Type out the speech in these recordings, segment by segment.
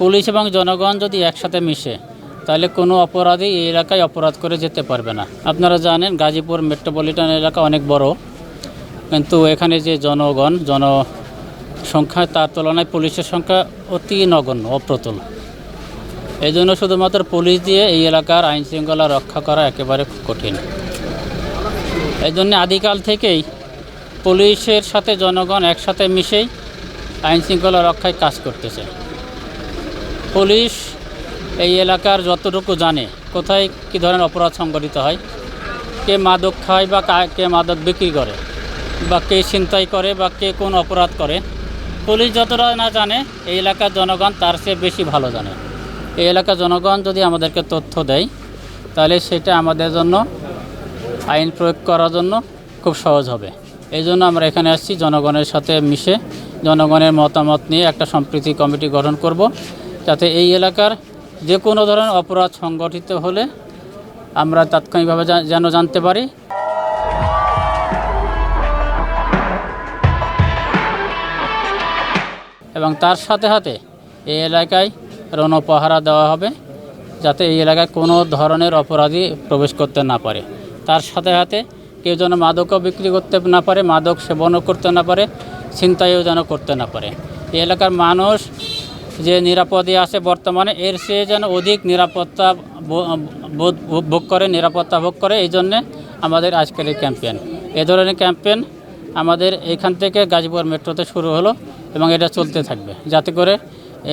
Police এবং জনগণ যদি একসাথে মিশে তাহলে কোনো অপরাধী এই এলাকায় অপরাধ করে যেতে পারবে না। আপনারা জানেন গাজীপুর মেট্রোপলিটন এলাকা অনেক বড়, কিন্তু এখানে যে জনসংখ্যা তার তুলনায় পুলিশের সংখ্যা অতি নগণ্য, অপ্রতুল। এই জন্য শুধুমাত্র পুলিশ দিয়ে এই এলাকার আইন শৃঙ্খলা রক্ষা করা একেবারে কঠিন। এই জন্য আদিকাল থেকেই পুলিশের সাথে জনগণ একসাথে মিশেই আইন শৃঙ্খলা রক্ষায় কাজ করতেছে। পুলিশ এই এলাকার যতটুকু জানে কোথায় কী ধরনের অপরাধ সংঘটিত হয়, কে মাদক খায় বা কে মাদক বিক্রি করে বা কে ছিনতাই করে বা কে কোন অপরাধ করে, পুলিশ যতটা না জানে এই এলাকার জনগণ তার চেয়ে বেশি ভালো জানে। এই এলাকার জনগণ যদি আমাদেরকে তথ্য দেয় তাহলে সেটা আমাদের জন্য আইন প্রয়োগ করার জন্য খুব সহজ হবে। এই জন্য আমরা এখানে আসছি জনগণের সাথে মিশে জনগণের মতামত নিয়ে একটা সম্প্রীতি কমিটি গঠন করব, যাতে এই এলাকার যে কোনো ধরনের অপরাধ সংগঠিত হলে আমরা তাৎক্ষণিকভাবে যেন জানতে পারি। এবং তার সাথে সাথে এই এলাকায় রণপাহারা দেওয়া হবে, যাতে এই এলাকায় কোনো ধরনের অপরাধী প্রবেশ করতে না পারে। তার সাথে সাথে কেউ যেন মাদকও বিক্রি করতে না পারে, মাদক সেবনও করতে না পারে, ছিনতাইও যেন করতে না পারে। এই এলাকার মানুষ যে নিরাপদে আছে বর্তমানে, এর চেয়ে যেন অধিক নিরাপত্তা ভোগ করে। এই জন্যে আমাদের আজকের এই ক্যাম্পেইন। এ ধরনের ক্যাম্পেইন আমাদের এখান থেকে গাজীপুর মেট্রোতে শুরু হলো এবং এটা চলতে থাকবে, যাতে করে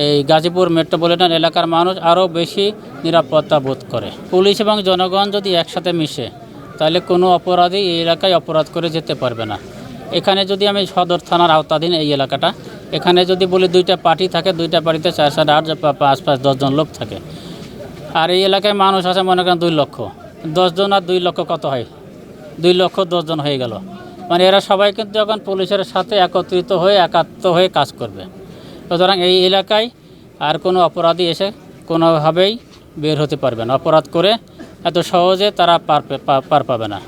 এই গাজীপুর মেট্রোপলিটন এলাকার মানুষ আরও বেশি নিরাপত্তা বোধ করে। পুলিশ এবং জনগণ যদি একসাথে মিশে তাহলে কোনো অপরাধী এই এলাকায় অপরাধ করে যেতে পারবে না। এখানে যদি আমি সদর থানার আওতাধীন এই এলাকাটা, এখানে যদি বলি 2টা পার্টি থাকে, 2টা পার্টিতে 4, 7, 8, 5, 10 জন লোক থাকে। আর এই এলাকায় মানুষ আছে মনে করেন 2 লক্ষ। 10 জন আর 2 লক্ষ কত হয়? 2 লক্ষ 10 জন হয়ে গেল। মানে এরা সবাই কিন্তু এখন পুলিশের সাথে একত্রিত হয়ে একাত্ম হয়ে কাজ করবে। সুতরাং এই এলাকায় আর কোনো অপরাধী এসে কোনোভাবেই বের হতে পারবে না। অপরাধ করে এত সহজে তারা পার পাবে না।